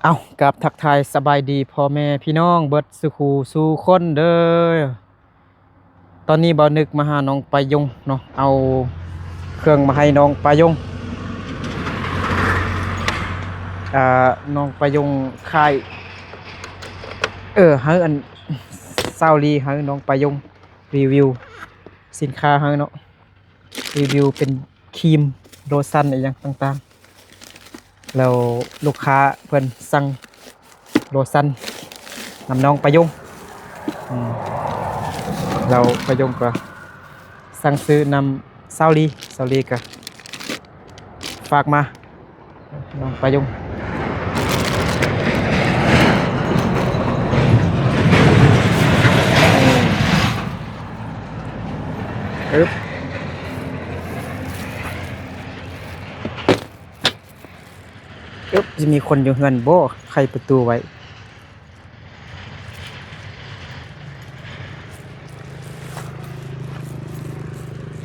เอากับทักทายสบายดีพ่อแม่พี่น้องเบิดสุขูสู่คนเด้อตอนนี้บ่าวนึกมาหาน้องปายงเนาะเอาเครื่องมาให้น้องปายงอ่าน้องปายงค่ายให้อันซาวลีให้น้องปายงรีวิวสินค้าให้เนาะรีวิวเป็นครีมโลชั่นอะไรอย่างต่างๆแล้วลูกค้าเพิ่นสั่งโลชั่นนำน้องปายงอืม เราประยงก็สั่งซื้อนำเซาลีก็ฝากมาน้องประยงอึ๊บจะมีคนอยู่เฮือนบ่ใครประตูไว้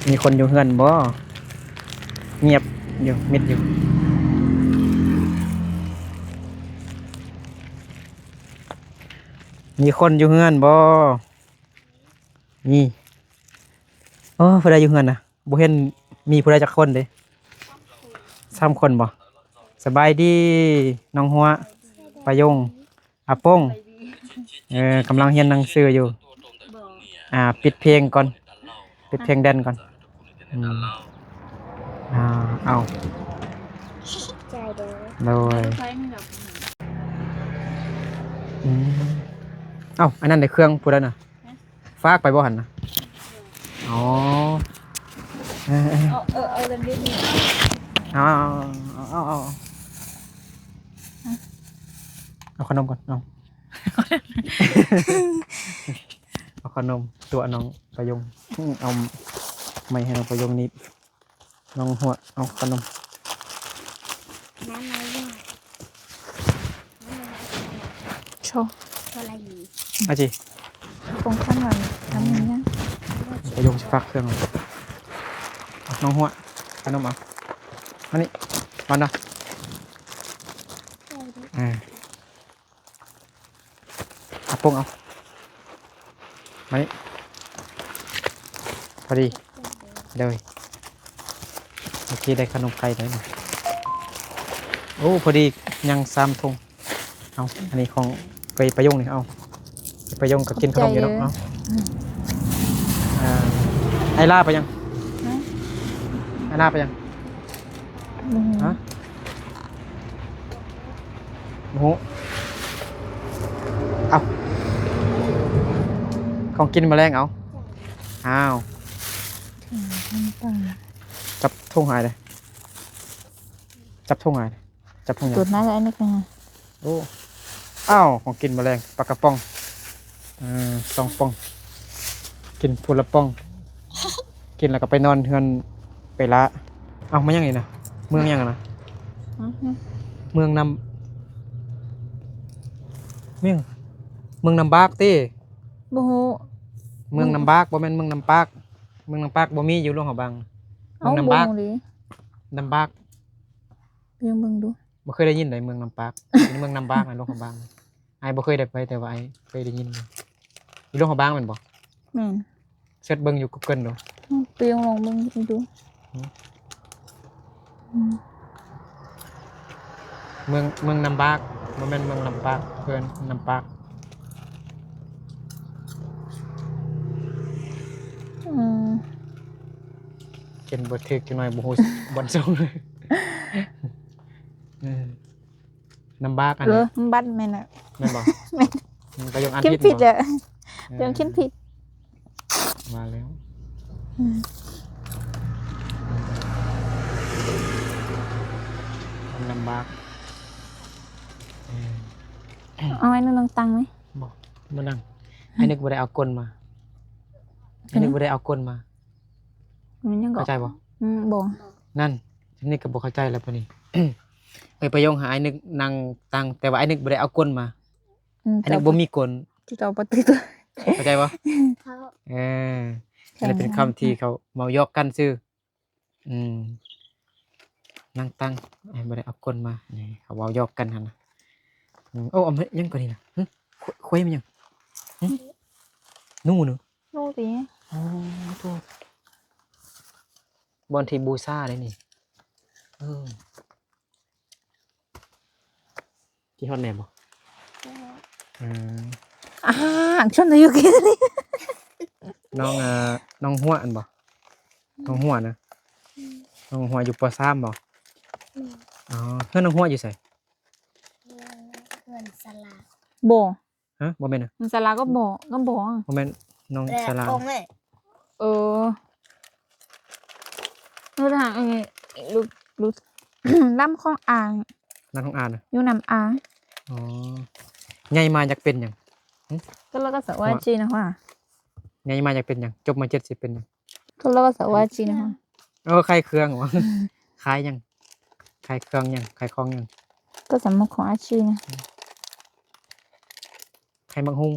มีคนอยู่เฮือนบ่เงียบอยู่มิดอยู่มีคนอยู่เฮือนบ่นี่ผู้ใดอยู่เฮือนน่ะบ่เห็นมีผู้ใดจักคนเด้3คนบ่สบายดีน้องหัวปะยงอาป้งกำลังเรียนหนังสืออยู่ปิดเพลงก่อนปิดเพลงแดนก่อนเอาโดยอันนั้นในเครื่องพูดแล้วนะฟากไปบ่หันนะอ๋อเอาเล่นดินี่เอาขนมก่อนเอาขนมตัวน้องประยงเอาไม่ให้น้องประยงนิดน้องหัวเอาขนมน้ำอะไรเนี่ยโชว์อะไรดีอาจีคงขั้นวันทำอย่างนี้ประยงจะฟักเครื่องน้องหัวขนมเอาอันนี้วันนะเอาปงเอามานี่พอดีเลยเมื่อกี้ได้ขนมไข่เลยนะโอ้พอดียัง3 ถุงเอาอันนี้ของไปประยงนี่เอาไปยงก็กินขนมอยู่แล้วเนาะไอล่าไปยังไอล่าไปยังฮะโอ้โหเอาของกินแมลงเอาอ้าวจับทุ่งหายเลยจับทุ่งหายจับทุ่งหายจุดนั้นแล้วนี่เป็นไงโอ้อ้าวของกินแมลงปลากระป๋อง2 ป่องกินพูละป่องกินแล้วก็ไปนอนเฮือนไปละเอามายังไงนะเมืองยังนะเมืองนำเมืองนำบากตีบ่ฮู้เมืองนำบากบ่แม่นเมืองนำปากเมืองนำปากบ่มีอยู่โรงหบังเมืองนำบากนำบากเรื่องเบิ่งดูบ่เคยได้ยินเลยเมืองนำปากเป็นเมืองนำบากโรงหบังไอ้บ่เคยได้ไปแต่ว่าไอ้เคยได้ยินอยู่โรงหบังแม่นบ่แม่นเสิร์ชเบิ่งอยู่ Google ดูเปียงลองเบิ่งดูเมืองนำบากบ่แม่นเมืองนำปากเพิ่นนำปากเขียนบ่ถูกจังหน่อยบ่ฮู้บ่ส่งเลยนำบากอันนี้บัดแม่นน่ะแม่นบ่มันก็ยังอันผิดผิดอ่ะเรื่องคิดผิดมาแล้วนำบากเอาไว้นั่งตังไหมบ่มานั่งให้นึกบ่ได้เอาก้นมาให้นึกบ่ได้เอาก้นมาเข้าใจบ่บ่นั่นนี่ก็บ่เข้าใจแล้วปะนี่ประโยคหาไอ้นึกนั่งตังแต่ว่าไอ้นึกบ่ได้เอาก้นมาไอ้นึกบ่มีก้นที่เอาบ่ตึกเข้าใจบ่อันนี้เป็นคำที่เขาเมายอกกันซื่อนั่งตังไอ้บ่ได้เอาก้นมานี่เขาเว้ายอกกันหั่นน่ะ โอ้เอามายังก่อนนี่นะคุยมันยังนู่นเนอะ นู่นสิ อ๋อตัวบอลทีบูซ่าเลยนี่เออที่ฮอตแนมบ่อืม ชนอยู่กินนี่ น้องน้องหัวอันบ่น้องหัวนะน้องหัวอยู่ปสามบ่อ๋อเพื่อนน้องหัวอยู่ไส เพื่อนสลา บ่ ฮะบ่แม่นนะ มันสลาก็บ่ก็บ่ บ่แม่นน้อง แต่ สลา คงเลย เออนู่นทางลูก ลำของอ่าง นั่นของอ่านนะ อยู่นำอ่าง อ๋อใหญ่มาอยากเป็นหยัง ก็แล้วก็สวัสดีนะว่า ใหญ่มาอยากเป็นหยังจบมา70เป็นหยัง ก็แล้วก็สวัสดีนะว่า ใครเครื่องวะ ขายหยังขายเครื่องหยังขายของหยัง ก็สำคัญของอาชีพนะ ขายมังหุง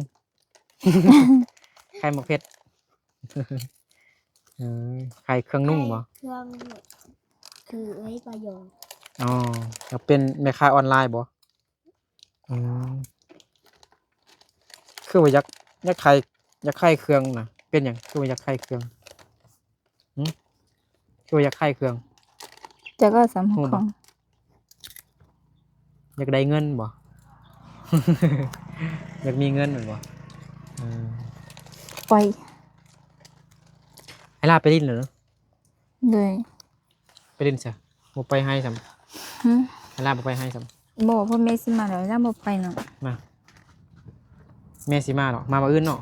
ขายมักเพชร ขายเครื่องนุ่งบ่ เครื่องคือไว้ประโยชน์ อ๋ออยากเป็นแม่ค้าออนไลน์บ่อืมคือว่าอยากขายเครื่องนะเป็นหยังคือว่าอยากขายเครื่องคือว่าอยากขายเครื่อง จะก็สำคัญของ อยากได้เงินบ่ อยากมีเงินเหมือนบ่ม ไป ให้ลาไปดินเหรอ เลย ไปดินซะบ่ไปให้ซำ ฮึ ให้ลาบ่ไปให้ซำ บ่พ่อแม่สิมาแล้วแล้วบ่ไปเนาะ มาแม่สิมาหรอกมาอื่นเนาะ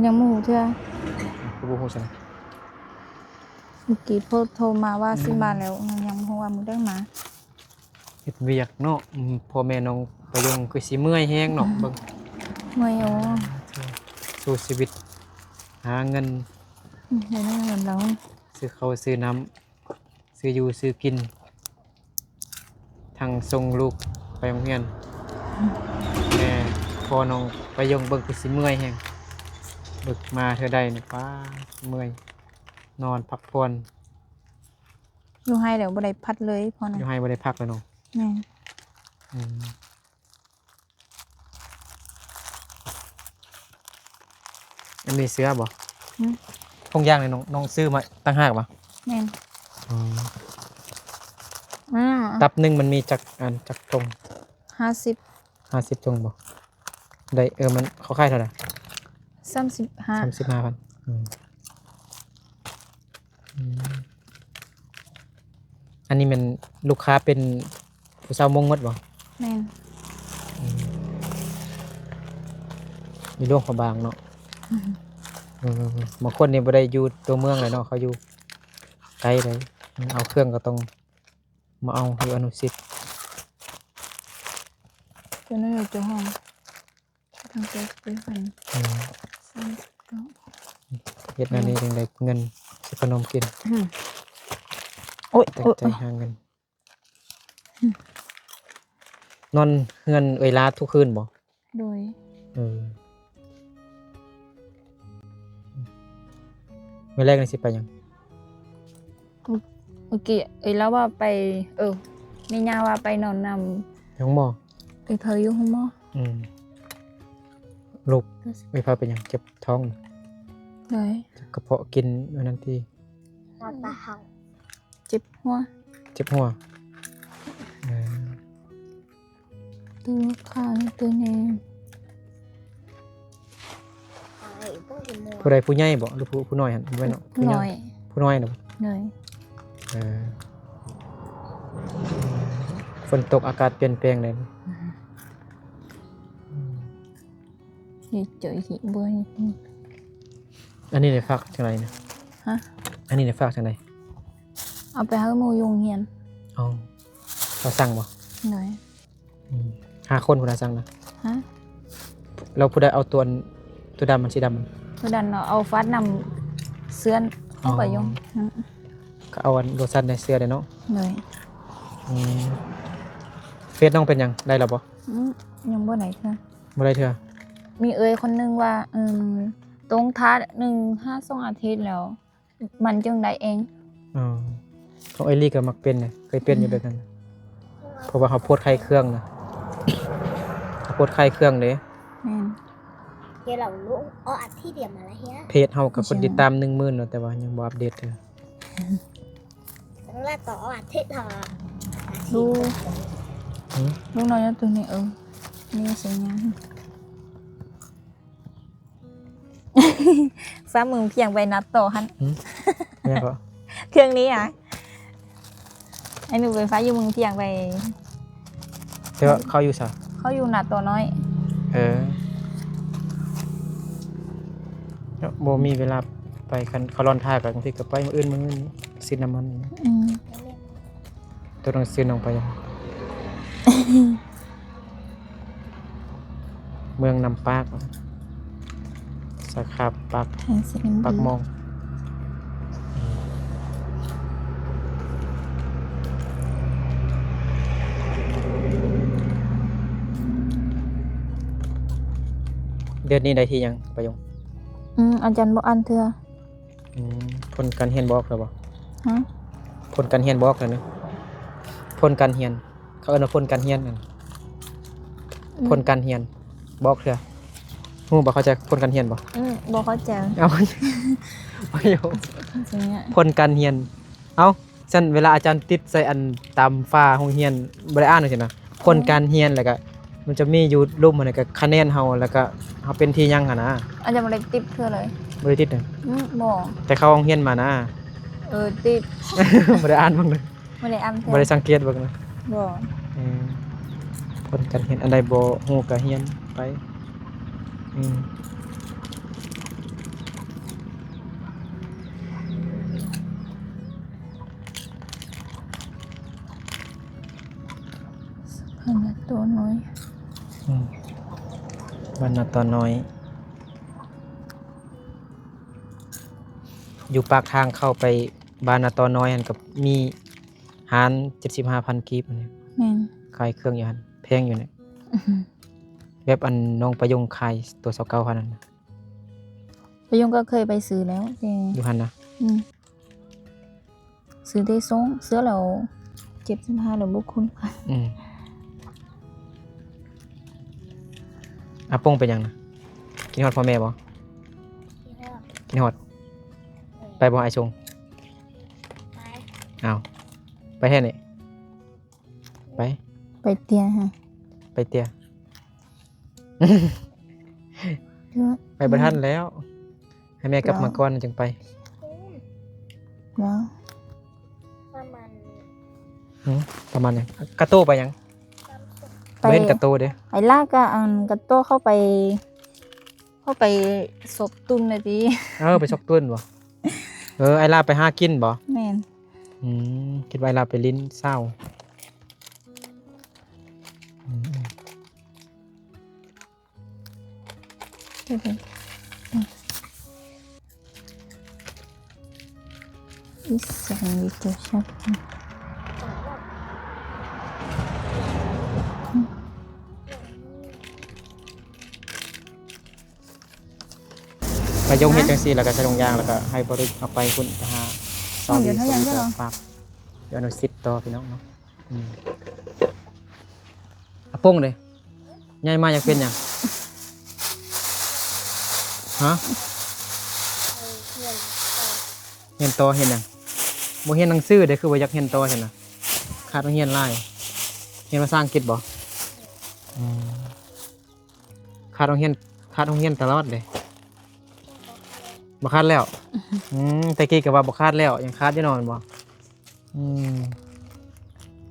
ยังบ่ฮู้เทื่อ กูบ่ฮู้ซั่น เมื่อกี้พ่อโทรมาว่าสิมาแล้วยังบ่ฮู้ว่ามึงได้มา เฮ็ดเวียกเนาะพ่อแม่น้องประยงคือสิเมื่อยแฮงเนาะเบิ่ง เมื่อยโอ้ สู้ชีวิต หาเงิน เดี๋ยวนี้เงินเรา ซื้อข้าวซื้อน้ำซื้ออยู่ซื้อกินทางส่งลูกไปโรงเรียนแม่พอน้องไปยงเบิ่งคือสิเมื่อยแฮงบึกมาเธอได้นี่ป้าเมื่อยนอนพักผ่อน อยู่ให้เดี๋ยวบ่ได้พัดเลยพอ อ นะ ยู่ให้บ่ได้พักแล้วเนาะ แม่น อืมอันมีเสื้อบ่ หึ ทงย่างเลยน้องซื้อมาตั้งหากบ่ แม่น อ๋อ อ่า ตับหนึงมันมีจักอันจักทง 50 50ทงบ่ได้มันเขาขายเท่าไหร่ 35 35,000อันนี้มันลูกค้าเป็นผู้สาวมงหมดบ่ แม่น มีโรงพยาบาลเนาะบางคนนี่บ่ได้อยู่ตัวเมืองเลยเนาะเขาอยู่ไกลเลยเอาเครื่องก็ต้องมาเอาอยู่อนุสิต ตัวนั้นอยู่ตัวห้องทางเจ๊ไปพัน เฮ็ดอันนี้จังได้เงินซื้อขนมกิน โอ้ย ตั้ง โอ้ย ใจหาเงินนอนเงินเวลาทุกคืนบ่ โดย มื้อแรกนี่สิไปหยัง เมื่อกี้แล้วว่าไปมีญาว่าไปนอนน ไปห้องหมอ ำไปเพลอยู่ห้องหมอ ลูกไม่พาไปหยังเจ็บท้อง เลย เจ็บกระเพาะกินวันนั้นที่ ตาตาเห่า เจ็บหัว เจ็บหัว ตัวขาตัวแนม ไอ้พวกอีโม ผู้ใดผู้ใหญ่บ่หรือผู้น้อยหั่นบ่แม่นเนาะผู้ ห ใญ่ น่อย ผู้น้อยเนาะ เลย ฝนตกอากาศเปลี่ยนแปลงเลย นี่เจอหิบัวนี่ อันนี้ได้ฝากจังไดนะ ฮะ อันนี้ได้ฝากจังได เอาไปให้หมูยุงเฮียน อ๋อเราสั่งบ่ เลย 5 คนผู้ใดสั่งนะ ฮะ เราผู้ใดเอาตัวดำมันสีดำมัน ตัวดันเอาฟัดนำเสื้อนเข้าไปยุง ก็เอาอันโลชั่นในเสื้อได้เนาะ เลย เฟซน้องเป็นหยังได้แล้วบ่ ยังบ่ไหนค่ะ บ่ได้เทื่อ มีคนนึงว่าตรงทัด1-5 อาทิตย์แล้ว มันจึงได้เอง อ๋อของไอรี่ก็มักเป็นน่ะเคยเป็นอยู่ด้วยกันเพราะว่าเขาโพสต์ไข้เครื่องนะ พสต์ขายเครื่องเด้ แม่น เดี๋ยวเราลุงเอาอัดที่เดียวมาแล้วเฮีย เพจเฮากับคนติดตาม 10,000เนาะแต่ว่ายังบ่อัปเดตเด้อ ตั้งแต่ต่อเอาอัดที่เรา ดู หือ ลูกน้อยตัวนี้นี่สัญญาณฟ้ามึงเพียงไปนัดต่อหัน แม่ก็ เครื่องนี้อ่ะไอ้หนูไฟฟ้าอยู่มึงเพียงไป แต่ว่าเขาอยู่ซะ เขาอยู่นัดตัวน้อย บ่มีเวลาไปกันเขาร้อนท่ากันบางทีก็ไปมื้ออื่นซื้อน้ำมัน อืม ตัวต้องซื้อน้องไปยัง เมืองนำปากสาขาปาก แทนเส้น ปากมองเดือนนี้ได้ที่ยังประยง อาจารย์บอกอันเธอ ผลการเรียนบอกแล้วบ่ ฮะ ผลการเรียนบอกแล้วเนี่ยผลการเรียนเขาเอิ้นว่าผลการเรียนนั่นผลการเรียนบอกเถอะฮู้บ่เข้าใจผลการเรียนบ่ บอกเขาแจว เอาประโยค สิ่งเนี้ย ผลการเรียนเอ้าฉันเวลาอาจารย์ติดใส่อันตามฟ้าห้องเรียนบ่ได้อ่านจังซี่นะผลการเรียนแล้วก็มันจะมีอยู่รูปมันก็คะแนนเฮาแล้วก็เฮาเป็นที่หยังหั่นนะ อาจารย์บอกเลยติดเธอเลย บ่ได้ติดนะ บอก แต่เข้าห้องเรียนมานะ ติด บ่ได้อ่านเบ้างนะ ไม่ได้อันเธอ บ่ได้สังเกตเบ้างนะ บอก ผลการเรียนอันใดบ่ฮู้ก็เรียนไปอืม ขนาดตัวน้อย บ้านนาตอนน้อย อยู่ปากทางเข้าไปบ้านนาตอนน้อยหั่นกับมีหาร 75,000 กีบอันนี้ แม่น ขายเครื่องอยู่หั่นแพงอยู่เนี่ยแบบอันน้องประยงขายตัว29,000นั่นน่ะ ประยงก็เคยไปซื้อแล้วแต่ อยู่หั่นนะ ซื้อได้ส่งเสื้อเรา75หรือบุคคุณค่ะ อาป้งเป็นหยังนะกินฮอดพ่อแม่บ่ ที่เรา กินฮอดไปบ่ไอ้ชง ไป อ้าวไปแท้นี่ไป ไปเตียฮะ ไปเตีย เพื่อ ไปบ่ทันแล้ว ให้แม่กลับมาก่อนจึงไป แล้ว ประมาณ ประมาณนี้กระโตไปหยัง ไป เว้นกระโตเด้ ไอ้ลากก็อันกระโต้เข้าไปศพตุนเลยดิ ไปชกตุ้นบ่ไอ้ลาไปหากินบ่ แม่น คิดว่าไอ้ลาไปลิ้นเศร้าอืม เดี๋ยวไปอีสังวิจชัด ไปยงเฮ็ดจังซี่แล้วก็ใส่ลงยางแล้วก็ให้บริษเอาไปคุณไปหาซอม เดี๋ยวเท่ายังใช่เหรอ ฝากเดี๋ยวอนุสิทธิ์ต่อพี่น้องเนาะอาป้งเลยใหญ่มาอยากเป็นหยังฮะ เพื่อนต่อ เรียนต่อเฮ็ดหยังบ่เรียนหนังสือเด้คือว่าอยากเรียนต่อซั่นน่ะขาดต้องเรียนหลายเรียนภาษาอังกฤษบ่ขาดต้องเรียนตลอดเลยบ่ขาดแล้วแต่กี้ก็ว่าบ่ขาดแล้วยังขาดอยู่เนาะแม่นบ่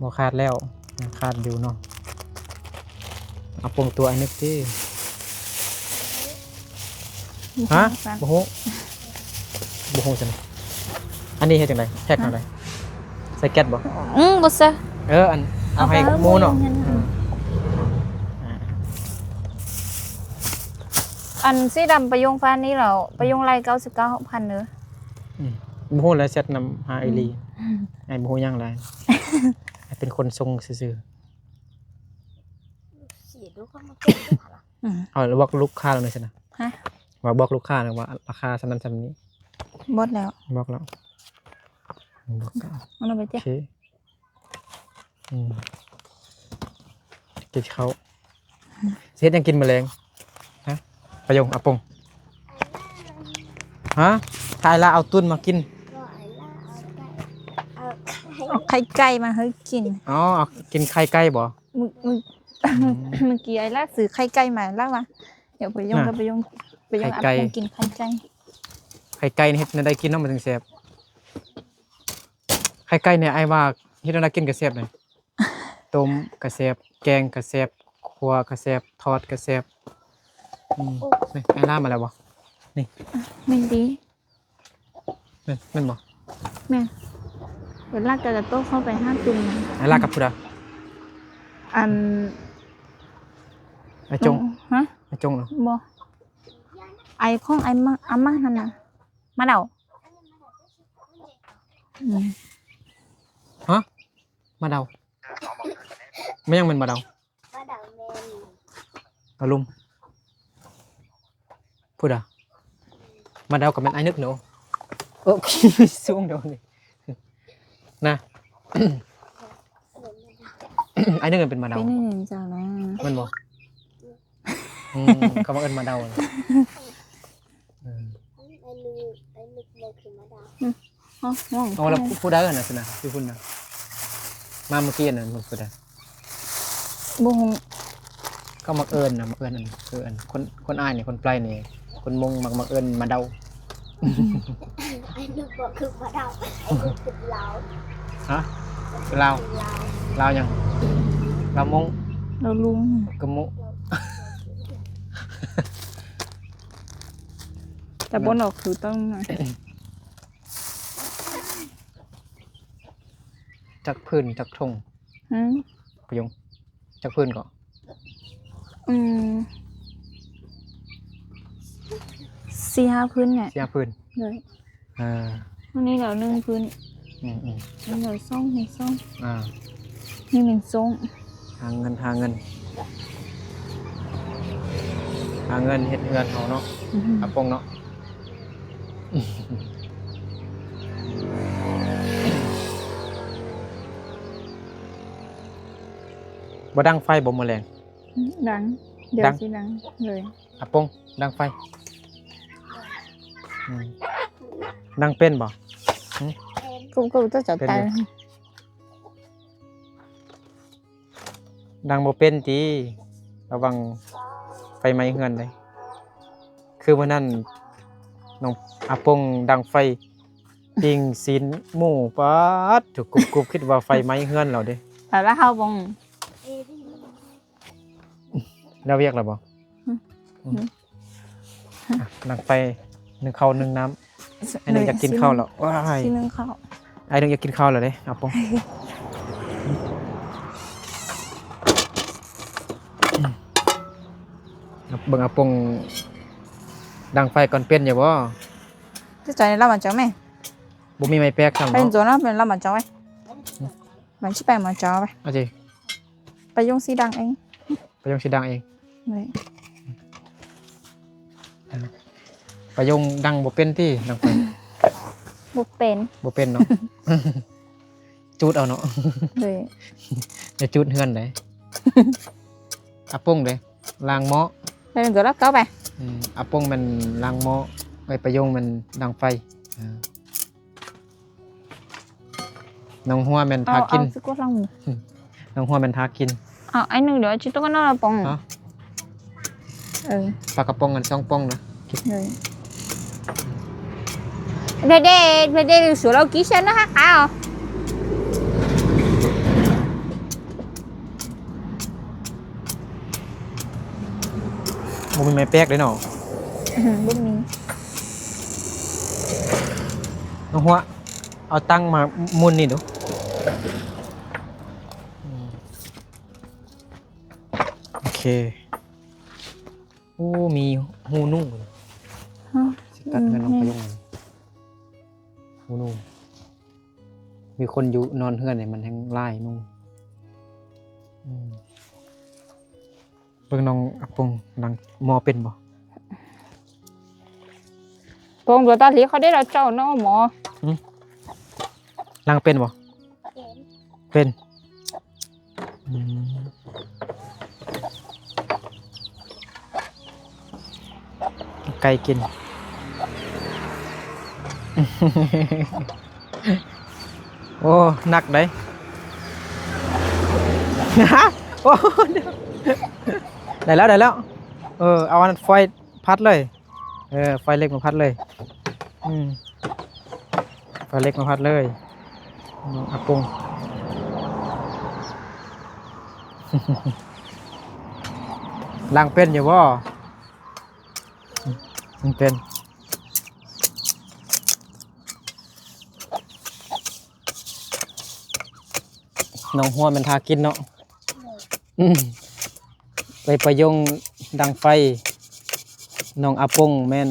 บ่ขาดแล้วยังขาดอยู่เนาะเอาปงตัวไอ้นึกสิฮะบ่ฮู้จังอันนี้เฮ็ดจังไดแท็กจังไดใส่แก๊สบ่ บ่ซะ อันเอาให้หมูเนาะ อันสีดำประยงฟ้านี้เราประยงไร99,000เด้อ บ่ฮู้แล้วเซ็ตนำหาอีหลีไอ้บ่ฮู้หยังหลายให้เป็นคนทรงซื่อ เสียดูก็มาเก็บด้วยค่ะ เอาแล้วบอกลูกค้าแล้วนี่ซั่นน่ะ ฮะ ว่าบอกลูกค้านะว่าราคาสำนั้นสำนี้ บดแล้ว บอกแล้วบอกแล้ว มันเอาไป โอ เจ้ะ เคกินเขา เฮ็ดยังกินแมลงฮะประโยงอาปงฮะทายละเอาตุ้นมากิน ก็ไอ้ล่าเอาไก่เอาไข่ เอาไข่ไก่มาให้กิน อ๋อเอากินไข่ไก่บ่ มึงมึง เมื่อกี้ไอ้ล่าซื้อไข่ไก่มาล่ามาเดี๋ยวไปยง น่ะ ก็ไปยงอัพคงกินไข่ไก่ ไข่ไก่นี่เฮ็ดได้กินเนาะมันถึงแซ่บไข่ไก่เนี่ยไอ้ว่าเฮ็ดได้กินก็แซ่บเลยต้มก็แซ่บแกงก็แซ่บคั่วก็แซ่บทอดก็แซ่บนี่ไอ้ล่ามาแล้วบ่ ไม่ดี แม่นบ่ แม่เดี๋ยวลากจะโต๊ะเข้าไป5 ตุ่ม ไอ้ล่ากับผู้ใด อัน ไอ้จง ฮะ ไอ้จงเหรอ บ่ไอของไอมาอาม่านั่นน่ะมาเดาอืม ฮะมาเดาไม่ยังเป็นมาเดา ก็ดังแมน เอาลุมพูดอ่ะมาเดากับเป็นไอ้นึกหนูโอ้ สูงเดี๋ยวนี้นะ ไอ้นึกเป็นมาเดา เป็นหนึ่งจ้านะ มันบอกเขามาเอินมาเดาเลย ไอ้นึกเลยคือมาดัง อ๋อน้อง เอาแล้วพูดได้กันนะสินะพี่พูดนะมาเมื่อกี้น่ะมันพูดได้ บุ้ง ก็มาเอินนะมาเอินนั่นคืออันคนอ้ายนี่คนปลายนี่คนมงมาเอินมาเดา ไอ้นึกบอกคือมาดังไอ้นึกคือเรา ฮะคือลาว เรา ลาวยังลาวมง เราลุง กะมุ แต่บนออกคือต้องหน่อย จักพื้นจักทง ฮะ พยงจักพื้นก่อน อืม4-5 พื้นเนี่ย เสียพื้น เลย อ่า วันนี้เรา1 พื้น อืม นี่เราซ่องนี่ซ่อง อ่า นี่หนึ่งซ่อง หาเงินเฮ็ดเงินเอาเนาะอาปงเนาะบ่ดังไฟบ่แมลง ดังเดี๋ยว ดัง สิดังเลย อาปงดังไฟดังเป็นบ่ กูต้องจับตาย ดังบ่เป็นติระวังไฟไหม้เฮือนเลยคือมื้อนั้นน้องอาปงดังไฟปิ้งศีลหมูปัดถูกกุบคิดว่าไฟไหม้เฮือนแล้วเด้ แต่ละเฮาบง เอ้ยพี่ แล้วเรียกแล้วบ่ อืม ดังไฟนึ่งข้าวนึ่งน้ำไอ้หนึ่งอยากกินข้าวแล้วว้าย ที่นึงข้าว ไอ้หนึ่งอยากกินข้าวแล้วเด้อาปงเบิ่งอาปงดังไฟก่อนเป็นอยู่บ่ จะจ่ายเรามาจ่อไหม บ่มีไม้แป๊กซั่น เป็น เนาะ ตัวนะเป็นเรามาจ่อไหมมันชิไปมาจ่อไป เอาสิ ไปยงสีดังเอง ไปยงสิดังเอง เลย ไปยงดังบ่เป็นที่ดังไฟ บุเป็น บ่เป็นเนาะ จูดเอาเนาะ เลย อย่าจูดเฮือนได้ อาปงเด้ล้างหม้อ เป็นตัวละเก้าไป อาปงมันล้างหม้อไปประยงมันดังไฟน้องหัวแมันทากิน สักลอง น้องหัวแมันทากิน เอาไอ้หนึ่งเดี๋ยวชิโต้ก็น่าปอง เนาะ ปลากระป๋องกัน2ป๋องนะ เลยเด็ดสูเรากี่เซนนะคะข้าว บ่มีไม้แป๊กเลยเนาะ บุ้มมี น้องหัวเอาตั้งมามุนนี่ดูโอเคโอ้มีหูนุ่งสิตัดเงินน้องประยงหูนุ่งมีคนอยู่นอนเฮือนเนี่ยมันทั้งไล่นุ่งเบิ่งน้องอาปงดังมอเป็นบ่ ปองตัวตาลีเขาได้เราเจ้าน้องหมอ ลังเป็นบ่ เห็น เป็น ไก่กิน โอ้หนักเลย โอ้ได้แล้วได้แล้วเอาอันไฟพัดเลยไฟเล็กมาพัดเลยไฟเล็กมาพัดเลยอาปง ล้างเป็นอยู่บ่มันเป็นน้องหัวมันทากินเนาะไปประยงดังไฟน้องอาปงแม่น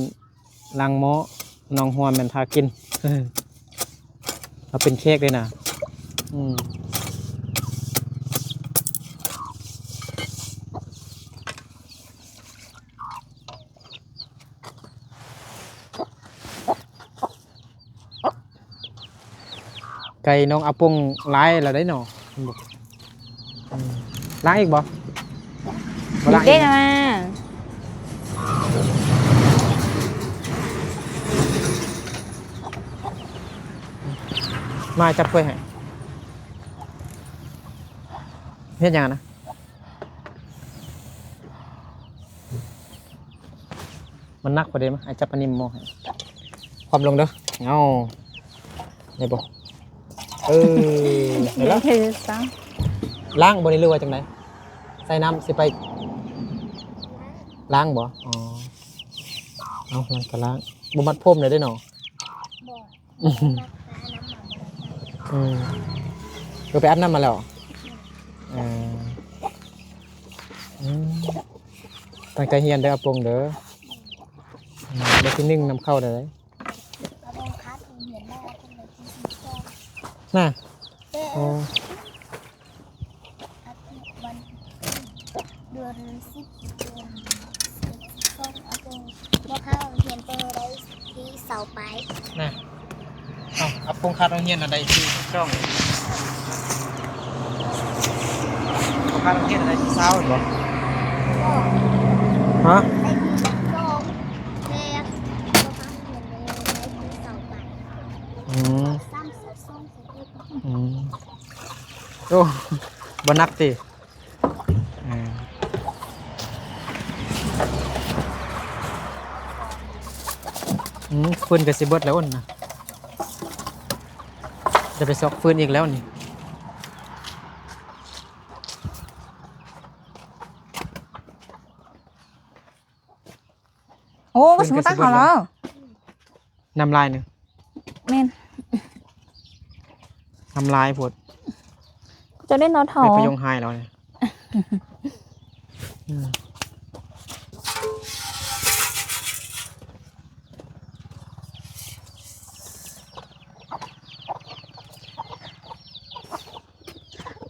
ล้างหม้อน้องหัวมันทากิน เอาเป็นเค้กเลยนะไก่น้องอาปงล้ายแล้วได้หนอล้างอีกบ่ล้างอี เด็ ก กมา มาจับถ้วยให้เฮ็ดหยังนะมันนักกว่าเดิมไอ้จับปนิมมองให้ความลงเด้อเอาได้บ่ได้ เด็ แล้ว กเธอซัง ล้างบ่ได้หรือว่าจังไดใส่น้ำสิไปล้างบ่อ๋อเอาล้างก็ล้างบ่มัดพรมเลยได้หนอ บอก อืม ก็ไปอาบน้ำมาแล้วตั้งใจเฮียนเด้ออาปงเด้อเดี๋ยวที่นึ่งนำเข้าได้เลย กระดองคัดเห็นได้ทำไมที่สีส้ม น่ะ เอ อ๋อ อาทิตย์วันเดือน10 เดือนส้มอาจารย์ว่าเข้าเห็นเปิดได้ที่เสาไป น่ะเอาอาปงคาดโรงเรียนอะไรที่ช่องเขาคาดโรงเรียนอะไรที่เช้าเหรอฮะ ได้ที่ส้มแม่ว่าเข้าเห็นได้ที่เสาไป อืม ซ้ำสุดส้มสุดที่ โอ้บนักติฟืนกับสิเบิดแล้วนะจะไปซอกฟืนอีกแล้วนี่ โอ้ก็สมมติตั้งเขาแล้ว น้ำลายหนึ่ง แม่น น้ำลายปวด จะได้นอนถอ ไปประยงไห้แล้วเนี่ย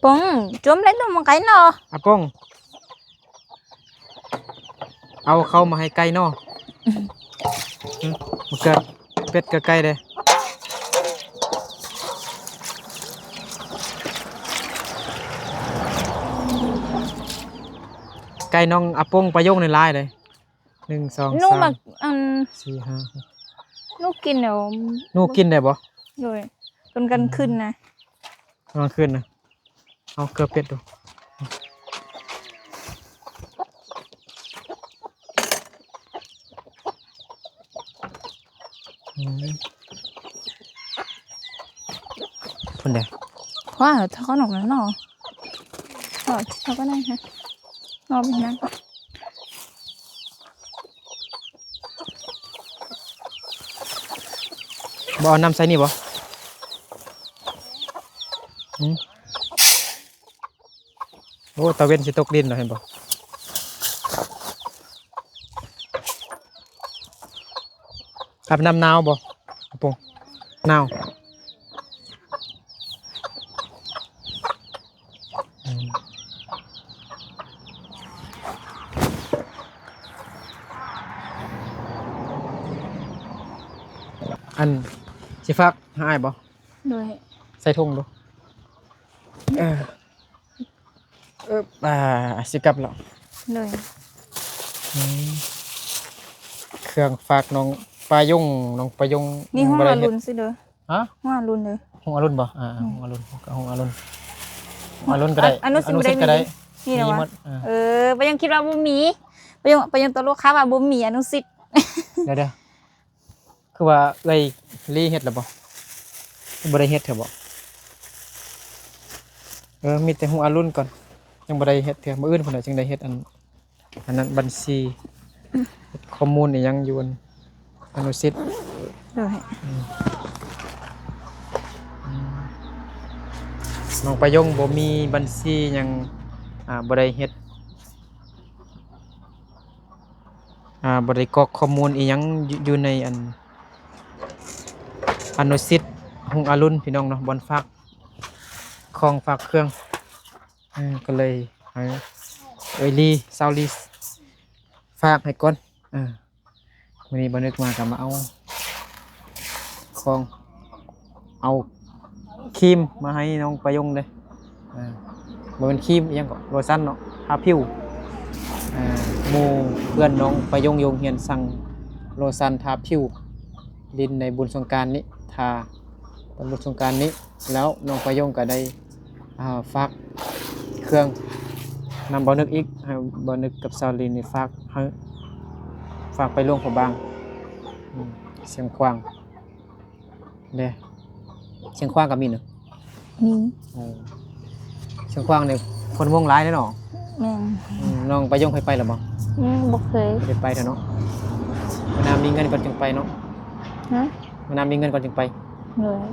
ปงจุ่มเล่นนมไก่เนาะ อาป้องเอาเข้ามาให้ไก่เนาะมันเกิดเป็ดกับไก่เลยไก่น้องอาป้องประโยงในลายเลย1 2 นู่น 3 แบบ4 5 นู่นกินเดี๋ยว นู่กินได้บ่ เลยจนกันขึ้นนะ กำลังขึ้นนะเอาเกลือเป็ดดูคนเดียว ว่าถ้าเขาหนอกแล้วเนาะเขาก็ได้ฮะนอนแบบนั้น บ่เอาน้ำใส่นี่บ่โอ้ตะเวนสิตกดินเหรอเห็นบ่อาบน้ำหนาวบ่กระโปรงหนาวอันสิฟักหายบ่ โดย ใส่ถุงดูสิกลับแล้ว โดย คื รื่องฝากน้องปลายงน้องปลายง นี่ห้อง บ่ได้ อ เฮ็ รุ ด ณสิเด้อ ฮะ ห้องอรุณเด้อ ห้องอรุณบ่ห้องอรุณห้องอรุณห้องอรุณก็ได้ อนุสิบ่ได้ ก็ได้ นี่นะ มี วะ หมดไปยังคิดว่าบ่มีไปยังตัวลูกค้าว่าบ่มีอนุสิทธิ์ เดี๋ยวคือว่าเอ้ยลีเฮ็ดแล้วบ่บ่ได้เฮ็ดเถอะบ่มีแต่ห้องอรุณก่อนยังบ่ได้เฮ็ดเถอะมื้ออื่นพุ่นน่ะจึงได้เฮ็ดอันนั้นบัญชีเฮ็ดข้อมูลอีหยังอยู่อนุสิทธิ์ เด้อ น้องประยงบ่มีบัญชีหยังบ่ได้เฮ็ดบ่ได้กรอกข้อมูลอีหยังอยู่ในอนุสิทธิ์หงอรุณพี่น้องเนาะบ่อนฝากของฝากเครื่องก็เลยให้เอ้ยลีซาวลีฝากให้ก่อนมื้อนี้บ่นึกมาก็มาเอาของเอาครีมมาให้น้องประยงเด้บ่เป็นครีมอิหยังก็โลชั่นเนาะทาผิวหมู่เพื่อนน้องประยงโยงเฮียนสั่งโลชั่นทาผิวดินในบุญสงกรานต์นี้ทาตอนบุญสงกรานต์นี้แล้วน้องประยงก็ได้ฝากเครื่องนำบ่นึกอีกให้บ่นึกกับซาวลีนนี่ฝากไปหลวงพระบางเสียงขวางเด้เชียงขวางก็มีเนาะ มี เชียงขวางเนี่ยคนวงหลายแน่เนาะ แม่น น้องประยงไปหรือบ่ บ่เคย บ่ได้ไปเถอะเนาะมานามมีเงินก่อนจึงไปเนาะ ฮะ มานามมีเงินก่อนจึงไป เลย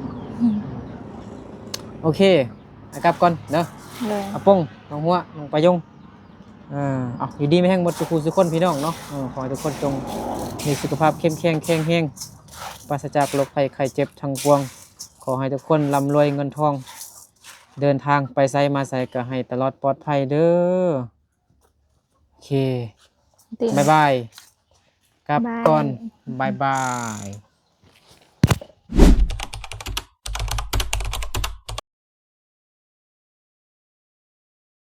โอเคกลับก่อนเด้อ เลย อาป้งน้องหัวน้องประยงเอาอยู่ดีไม่แห้งหมดทุกคนทุกคนพี่น้องเนาะขอให้ทุกคนจงมีสุขภาพเข้มแข็งแข็งแรงปราศจากโรคภัยไข้เจ็บทั้งปวงขอให้ทุกคนร่ำรวยเงินทองเดินทางไปไสมาไสก็ให้ตลอดปลอดภัยเด้อโอเค ติ บ๊ายบายกลับก่อนบ๊ายบาย